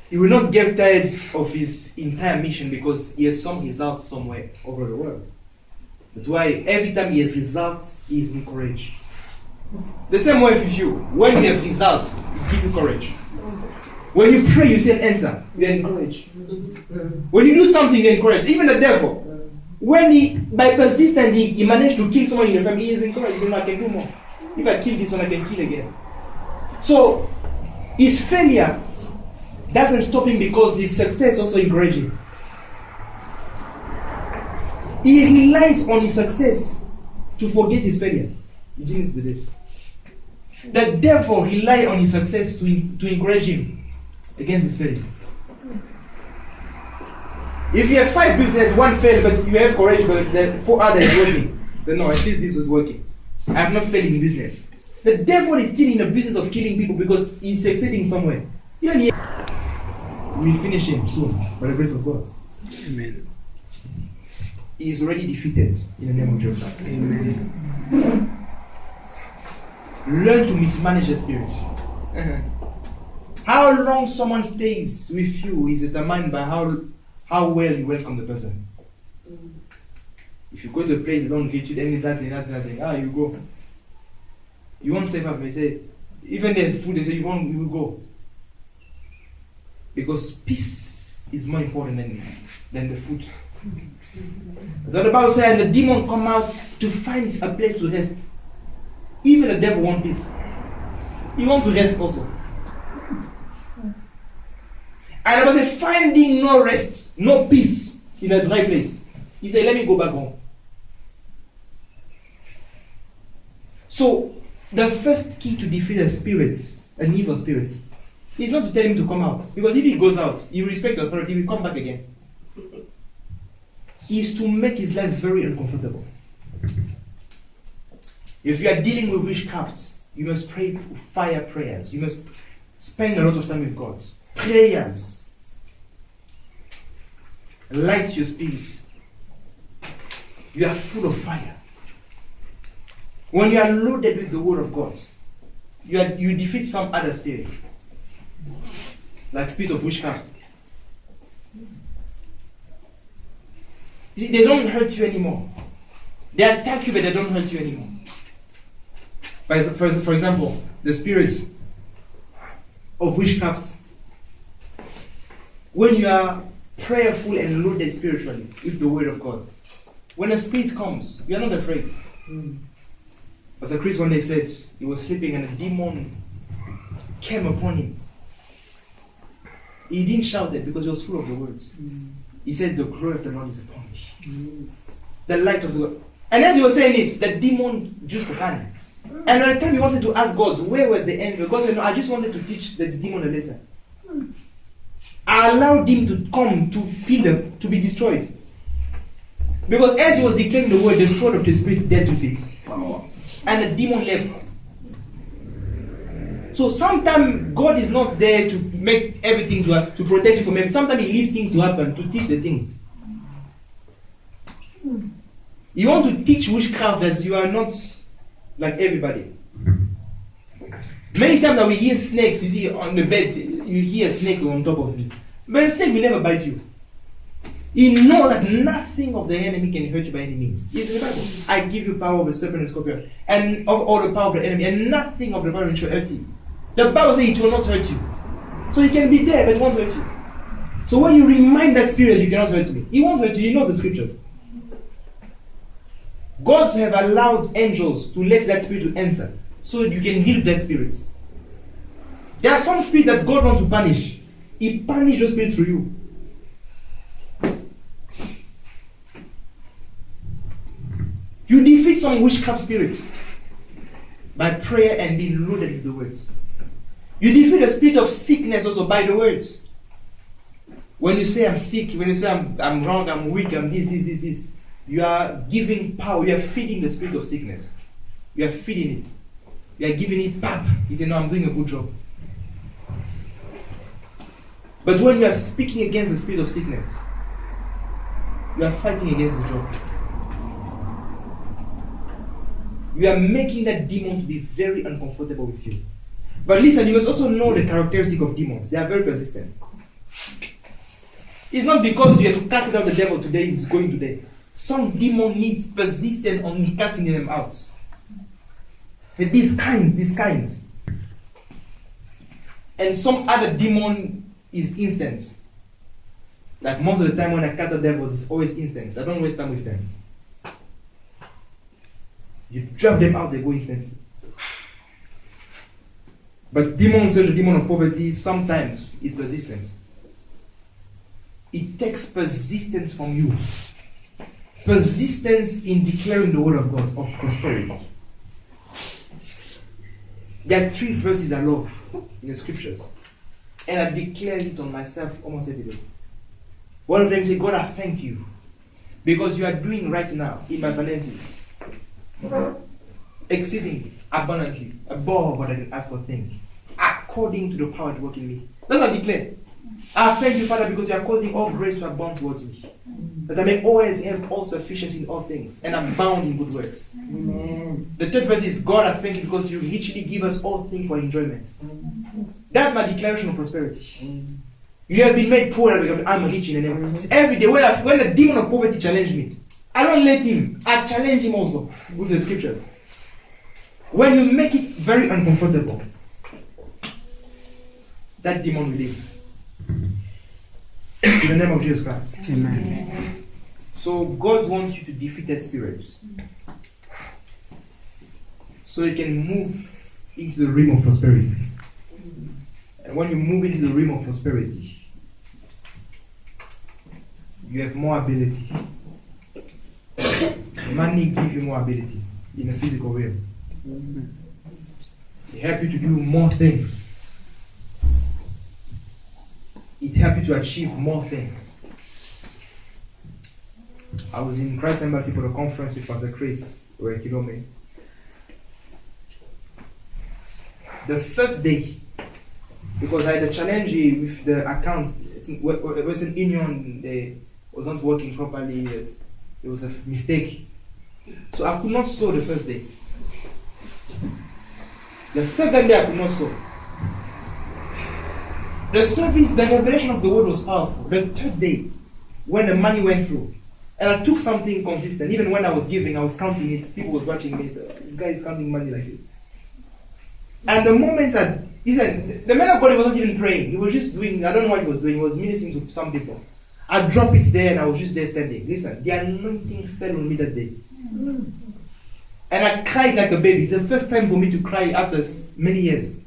He will not get tired of his entire mission because he has some results somewhere over the world. That's why every time he has results, he is encouraged. The same way with you. When you have results, it gives you courage. When you pray, you see an answer, you are encouraged. When you do something, you are encouraged. Even the devil, when he, by persistence, he managed to kill someone in the family, he is encouraged. He says, no, I can do more. If I kill this one, I can kill again. So, his failure doesn't stop him because his success also encourages him. He relies on his success to forget his failure. You didn't do this. The devil relies on his success to encourage him against his failure. If you have 5 businesses, 1 failed, but you have courage, but the 4 others working, then no, at least this was working. I have not failed in business. The devil is still in the business of killing people because he's succeeding somewhere. Even here, we will finish him soon by the grace of God. Amen. is already defeated in the name of Jesus. Amen. Learn to mismanage the spirit. How long someone stays with you is determined by how well you welcome the person. If you go to a place they don't greet you, then nothing. You go. You won't save up. They say, even there's food, they say you will go. Because peace is more important than the food. The Bible says, and the demon come out to find a place to rest. Even the devil wants peace. He wants to rest also. And the Bible says, finding no rest, no peace in a dry place. He said, let me go back home. So, the first key to defeat a spirit, an evil spirit, is not to tell him to come out. Because if he goes out, you respect authority, he will come back again. Is to make his life very uncomfortable. If you are dealing with witchcraft, you must pray fire prayers. You must spend a lot of time with God. Prayers. Light your spirit. You are full of fire. When you are loaded with the word of God, you defeat some other spirits. Like spirit of witchcraft. You see, they don't hurt you anymore. They attack you, but they don't hurt you anymore. For example, the spirits of witchcraft. When you are prayerful and loaded spiritually with the word of God, when a spirit comes, you are not afraid. As a Chris one day said, he was sleeping and a demon came upon him. He didn't shout it because he was full of the words. He said, the glory of the Lord is upon me. The light of the Lord. And as he was saying it, the demon just ran. And at the time he wanted to ask God, where was the enemy? God said, no, I just wanted to teach this demon a lesson. I allowed him to come to feel them, to be destroyed. Because as he was declaring the word, the sword of the spirit dealt with it. And the demon left. So sometimes God is not there to make everything to protect you from everything. Sometimes He leaves things to happen to teach the things. You want to teach witchcraft that you are not like everybody. Many times that we hear snakes, you see on the bed, you hear a snake on top of you. But a snake will never bite you. You know that nothing of the enemy can hurt you by any means. It's in the Bible. I give you power of the serpent and scorpion, and of all the power of the enemy, and nothing of the enemy shall hurt you. The Bible says it will not hurt you. So it can be there, but it won't hurt you. So when you remind that spirit, you cannot hurt me. He won't hurt you. He knows the scriptures. God have allowed angels to let that spirit to enter, so you can heal that spirit. There are some spirits that God wants to punish. He punishes those spirits through you. You defeat some witchcraft spirits by prayer and being loaded with the words. You defeat the spirit of sickness also by the words. When you say I'm sick, when you say I'm wrong, I'm weak, I'm this, you are giving power, you are feeding the spirit of sickness. You are feeding it. You are giving it pap. You say, no, I'm doing a good job. But when you are speaking against the spirit of sickness, you are fighting against the job. You are making that demon to be very uncomfortable with you. But listen, you must also know the characteristic of demons. They are very persistent. It's not because you have casted out the devil today, it's going today. Some demon needs persistence on casting them out. These kinds. And some other demon is instant. Like most of the time when I cast out devils, it's always instant. I don't waste time with them. You drop them out, they go instantly. But demons, such a demon of poverty, sometimes is persistence. It takes persistence from you. Persistence in declaring the word of God, of prosperity. There are 3 verses I love in the scriptures. And I declare it on myself almost every day. One of them says, God, I thank you. Because you are doing right now in my finances. Exceeding abundantly above what I can ask or think, according to the power that works in me. That's what I declare. I thank you, Father, because you are causing all grace to abound towards me. that I may always have all sufficiency in all things, and abound in good works. The third verse is, God, I thank you because you richly give us all things for enjoyment. That's my declaration of prosperity. You have been made poor, I'm rich in the name. It's every day when the demon of poverty challenges me, I don't let him. I challenge him also with the scriptures. When you make it very uncomfortable, that demon will leave. In the name of Jesus Christ. Amen. So God wants you to defeat that spirit, so you can move into the realm of prosperity. And when you move into the realm of prosperity, you have more ability. Money gives you more ability in a physical realm. It helps you to do more things. It helps you to achieve more things. I was in Christ Embassy for the conference with Pastor Chris, where in Kilome. The first day, because I had a challenge with the account, I think Western Union, they was not working properly. There was a mistake. So I could not sow the first day. The second day I could not sow. The service, the revelation of the word was powerful. The third day, when the money went through, and I took something consistent. Even when I was giving, I was counting it. People was watching me. So, this guy is counting money like this. And the moment the man of God, he was not even praying. He was just doing, I don't know what he was doing. He was ministering to some people. I dropped it there and I was just there standing. Listen, the anointing fell on me that day. And I cried like a baby. It's the first time for me to cry after many years.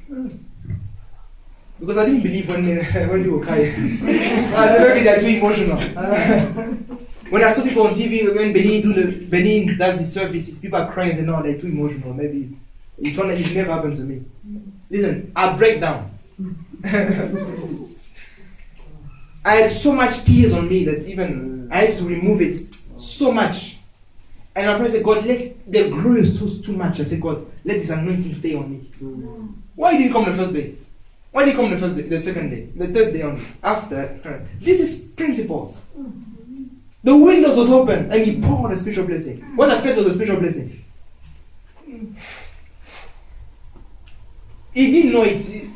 Because I didn't believe when you were crying. Maybe they're too emotional. When I saw people on TV, when Benin does his services, people are crying and no, they're too emotional. Maybe it never happened to me. Listen, I break down. I had so much tears on me that even I had to remove it so much. And I prayed, God, let the glory is too much. I said, God, let this anointing stay on me. Why didn't it come the first day? Why did it come the first day, the second day, the third day only? After, this is principles. The windows was open and he poured a spiritual blessing. What I felt was a spiritual blessing. He didn't know it.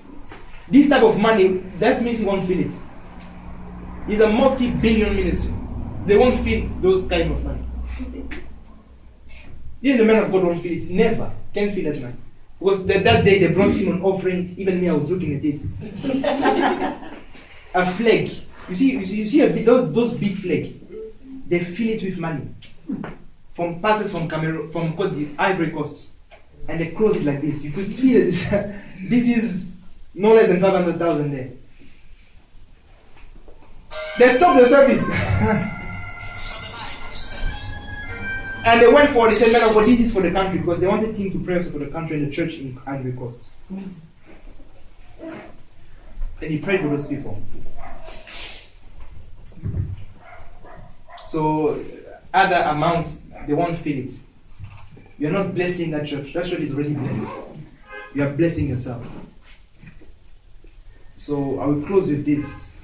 This type of money, that means he won't feel it. It's a multi-billion ministry. They won't feel those kind of money. Even the man of God won't feel it. Never. Can't feel that money. Because that day they brought him an offering. Even me, I was looking at it. A flag. You see those big flag. They fill it with money. From passes from Cameroon, from the Ivory Coast. And they close it like this. You could see that this is no less than 500,000 there. They stopped the service. And they went for, they said, man of God, this is for the country, because they wanted him to pray for the country and the church in Ivory Coast. And he prayed for those people. So, other amounts, they won't feel it. You're not blessing that church. That church is already blessed. You are blessing yourself. So, I will close with this.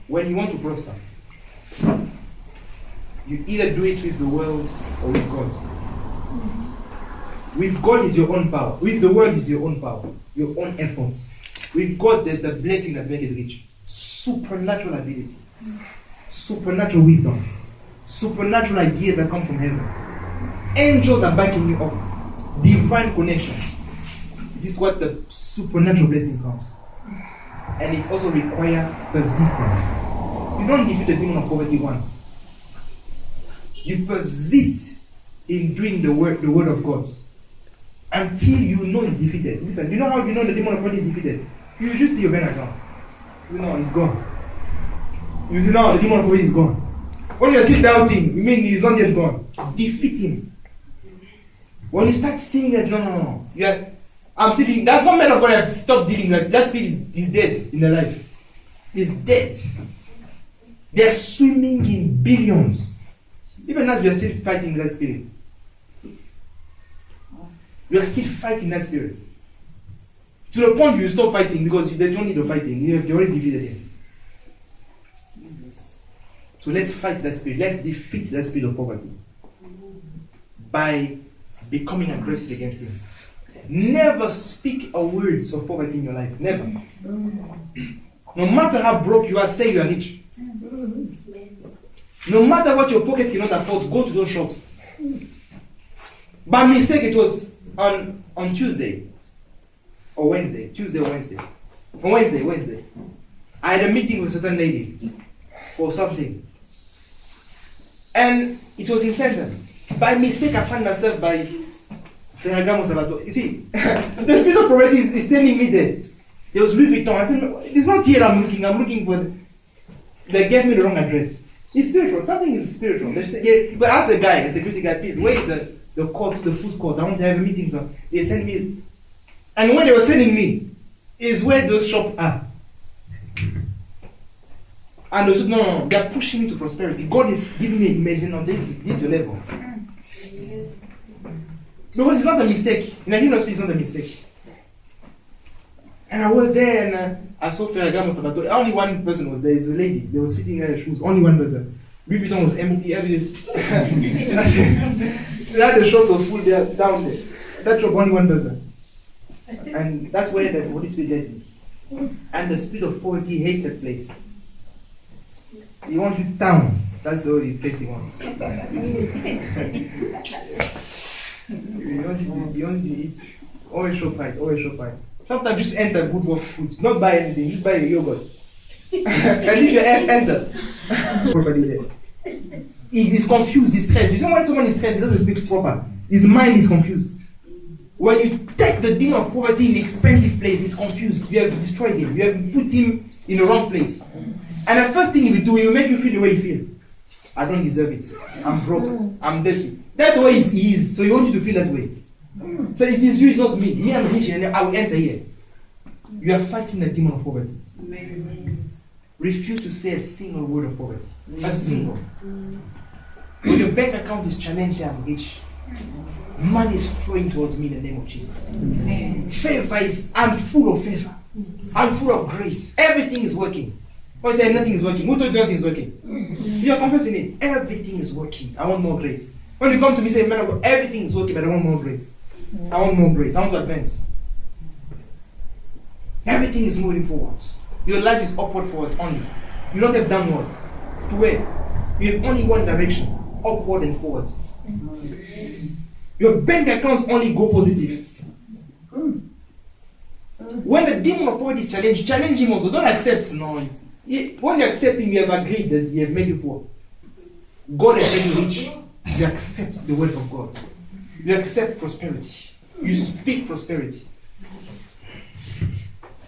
When you want to prosper, you either do it with the world or with God. With God is your own power. With the world is your own power, your own efforts. With God, there's the blessing that makes it rich. Supernatural ability, supernatural wisdom, supernatural ideas that come from heaven. Angels are backing you up. Divine connection. This is what the supernatural blessing comes. And it also requires persistence. You don't defeat the demon of poverty once. You persist in doing the word of God until you know it's defeated. Listen, you know how you know the demon of poverty is defeated? You just see your bank account. You know it's gone. You see now the demon of poverty is gone. When you're still doubting, you mean he's not yet gone. Defeat him. When you start seeing it, no. I'm still. That's some men of God have stopped dealing with that. That spirit is dead in their life. He's dead. They are swimming in billions. Even as we are still fighting that spirit. We are still fighting that spirit. To the point you stop fighting because there's no need of fighting. You have already defeated him. So let's fight that spirit. Let's defeat that spirit of poverty by becoming aggressive against it. Never speak a words of poverty in your life. Never. No matter how broke you are, say you are rich. No matter what your pocket cannot afford, go to those shops. By mistake, it was on Tuesday or Wednesday. Tuesday or Wednesday. On Wednesday. I had a meeting with a certain lady for something. And it was in Center. By mistake, I found myself by Ferragamo Sabato. You see, the spirit of poverty is standing me there. There was Louis Vuitton. I said, it's not here I'm looking for. They gave me the wrong address. It's spiritual. Something is spiritual. But ask the guy, the security guy, please, where is the court, the food court? I want to have a meeting. So they sent me. And when they were sending me, is where those shops are. And they said, no, they are pushing me to prosperity. God is giving me a imagine of this is your level. Because it's not a mistake. In a human speech, it's not a mistake. And I was there and I saw Ferragamo Sabato. Only one person was there. It's a lady. They was fitting her shoes. Only one person. Louis Vuitton was empty. They had the shops of food there, down there. That shop, only one person. And that's where the Holy Spirit led me. And the spirit of poverty hates that place. He wants you down. That's the only place he wants. He wants you to eat. Always shop right. Sometimes just enter good work foods. Not buy anything, just buy a yogurt. At least you enter. He is confused, he's stressed. You know when someone is stressed, he doesn't speak proper. His mind is confused. When you take the demon of poverty in an expensive place, he's confused. You have destroyed him. You have put him in the wrong place. And the first thing he will do, he will make you feel the way you feel. I don't deserve it. I'm broke. I'm dirty. That's the way he is. So he wants you to feel that way. So it is you, it's not me. Me, I'm rich and I will enter here. You are fighting the demon of poverty. Refuse to say a single word of poverty. A single. When your bank account is challenged, I'm rich. Money is flowing towards me in the name of Jesus. Favor is, I'm full of favor. I'm full of grace. Everything is working. When I say nothing is working, who told you nothing is working? You are confessing it. Everything is working. I want more grace. When you come to me say, man of God, everything is working, but I want more grace. I want more grace. I want to advance. Everything is moving forward. Your life is upward forward only. You don't have downward. To where? You have only one direction. Upward and forward. Your bank accounts only go positive. When the demon of poverty is challenged, challenge him also. Don't accept. No. When you accept him, you have agreed that he has made you poor. God has made you rich. You accept the word of God. You accept prosperity. You speak prosperity.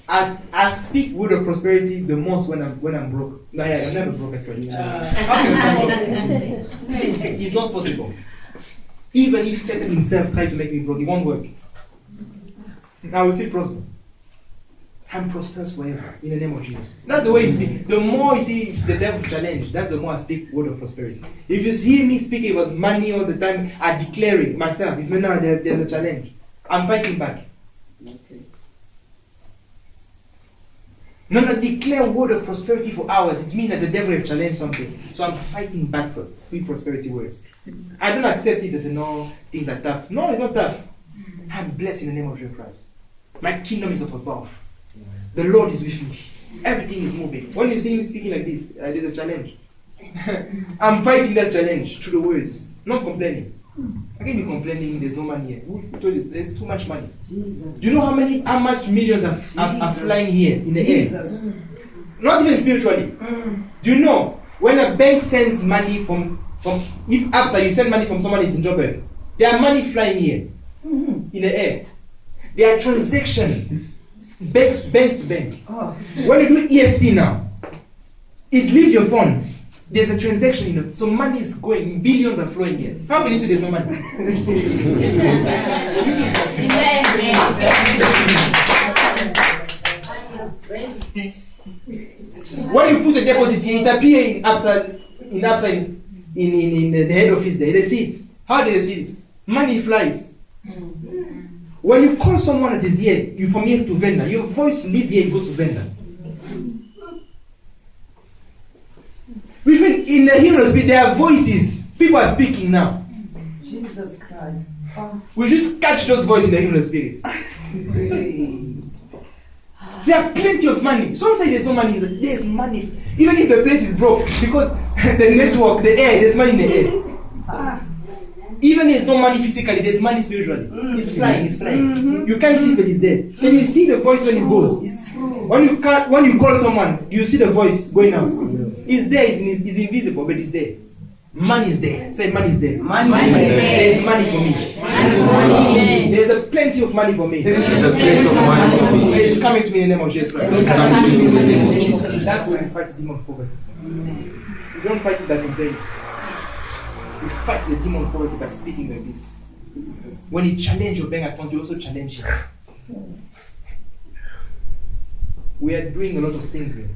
I speak word of prosperity the most when I'm broke. No, yeah, I'm never broke actually. It's not possible. Even if Satan himself tried to make me broke, it won't work. I will still prosper. I'm prosperous forever in the name of Jesus. That's the way you speak. The more you see the devil challenge, that's the more I speak word of prosperity. If you hear me speaking about money all the time, I declare it myself. If you know there's a challenge, I'm fighting back. No, declare word of prosperity for hours. It means that the devil has challenged something. So I'm fighting back first with prosperity words. I don't accept it as no, things are tough. No, it's not tough. I'm blessed in the name of Jesus Christ. My kingdom is of above. The Lord is with me. Everything is moving. When you see me speaking like this, there's a challenge. I'm fighting that challenge through the words, not complaining. I can't be complaining there's no money here. Who told you there's too much money? Jesus. Do you know how much millions are flying here in the air? Not even spiritually. Do you know when a bank sends money from if Absa you send money from someone in Joburg, there are money flying here in the air. There are transactions. Banks to bank. When you do EFT now, it leaves your phone. There's a transaction in it. So money is going, billions are flowing here. How can you say there's no money? When you put a deposit here, it appears in Absa in the head office there. They see it. How do they see it? Money flies. When you call someone that is here, you from here to Venda, your voice leaves here and goes to Venda. Which means in the hymn of spirit there are voices. People are speaking now. Jesus Christ. We just catch those voices in the hymn of spirit. There are plenty of money. Some say there's no money. There's money. Even if the place is broke, because the network, the air, there's money in the air. Even if there's no money physically, there's money spiritually. It's flying, it's flying. You can't see it, but it's there. Can you see the voice when it goes? It's true. When you call someone, you see the voice going out. It's there, it's invisible, but it's there. Money is there. Say money is there. Money is there. There's money for me. There's a plenty of money for me. There's a plenty of money for me. It's coming to me in the name of Jesus Christ. It's coming to me in the name of Jesus. That's why we fight the demon of poverty. We don't fight it by complaining. We fight the demon of poverty by speaking like this. When you challenge your bank account, you also challenge him. We are doing a lot of things here.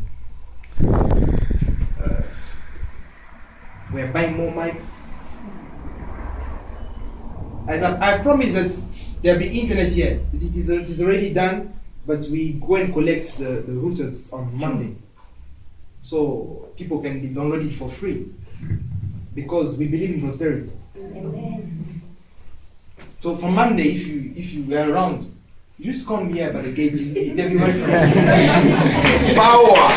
We are buying more mics. As I promised that there'll be internet here. It is already done, but we go and collect the routers on Monday. So people can be downloaded for free. Because we believe in prosperity. Amen. So for Monday, if you are around, you just come here by the gate. There'll be Wi-Fi. Power.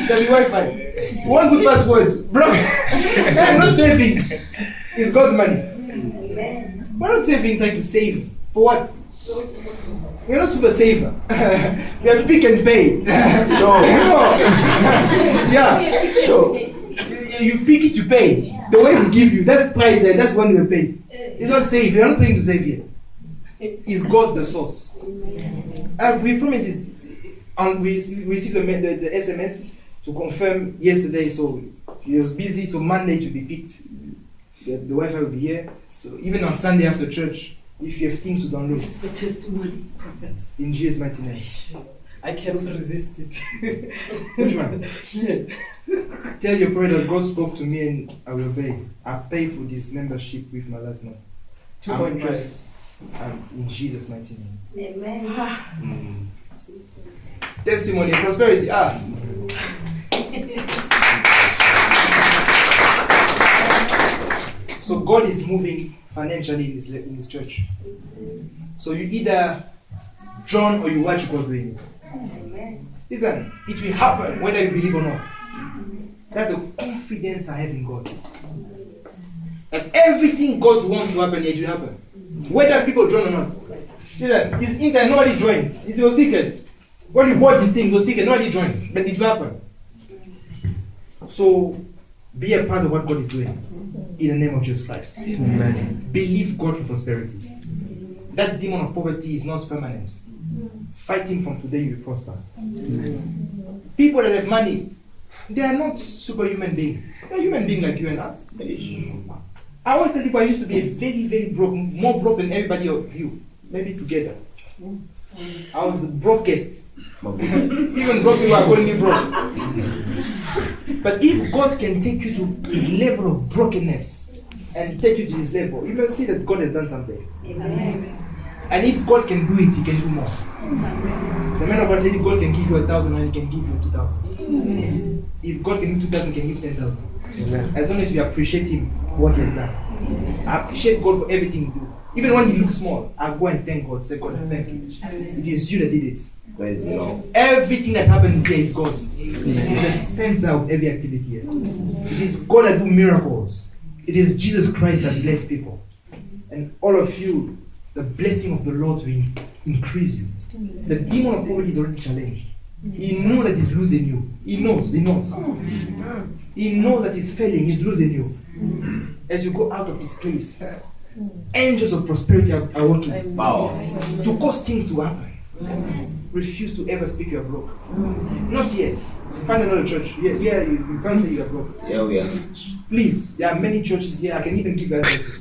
There'll be Wi-Fi. One good password, bro. I'm not saving. It's God's money. We're not saving, trying to save. For what? We're not super saver. We are pick and pay. Sure. Yeah, sure. You pick it, you pay. The way we give you, that's the price there, that's when we pay. It's not save. We're not trying to save here. It's God the source. We promise it. And we received the SMS to confirm yesterday, so he was busy, so Monday to be picked. The Wi-Fi will be here. So even on Sunday after church, if you have things to download. This is the testimony, prophets. In Jesus' mighty name. I cannot resist it. Which one? Tell your prayer that God spoke to me and I will obey. I pay for this membership with my last name. 2.5. In Jesus' mighty name. Amen. Testimony, prosperity. So God is moving financially in His church. So you either join or you watch God doing it. Listen, it will happen whether you believe or not. That's the confidence I have in God. That everything God wants to happen, it will happen. Whether people join or not. Listen, it's internet, nobody joined. It was secret. When you bought this thing, it was secret, nobody joined. But it will happen. So, be a part of what God is doing. In the name of Jesus Christ. Amen. Believe God for prosperity. That demon of poverty is not permanent. Fight him from today, you will prosper. Amen. People that have money, they are not superhuman beings. They are human beings like you and us. I always tell people I used to be a very, very broke, more broke than everybody of you. Maybe together. I was the brokest. Even broke people are calling me broke. But if God can take you to the level of brokenness and take you to this level, you will see that God has done something. Amen. And if God can do it, He can do more. The man of God said if God can give you 1,000 and He can give you 2,000. If God can give 2,000, He can give 10,000. As long as you appreciate Him, what He has done. I appreciate God for everything He do. Even when He looks small, I go and thank God. Say, God, thank you. It is you that did it. Praise the Lord. Everything that happens here is God. It is the center of every activity here. It is God that do miracles. It is Jesus Christ that bless people. And all of you, the blessing of the Lord will increase you. The demon of poverty is already challenged. He knows that he's losing you. He knows. He knows that he's failing. He's losing you. As you go out of this place, angels of prosperity are working. Power. To cause things to happen. Refuse to ever speak you are broke. Not yet. Find another church. Yeah, you can't say you are broke. Yeah, we are. Please, there are many churches here. I can even give you addresses.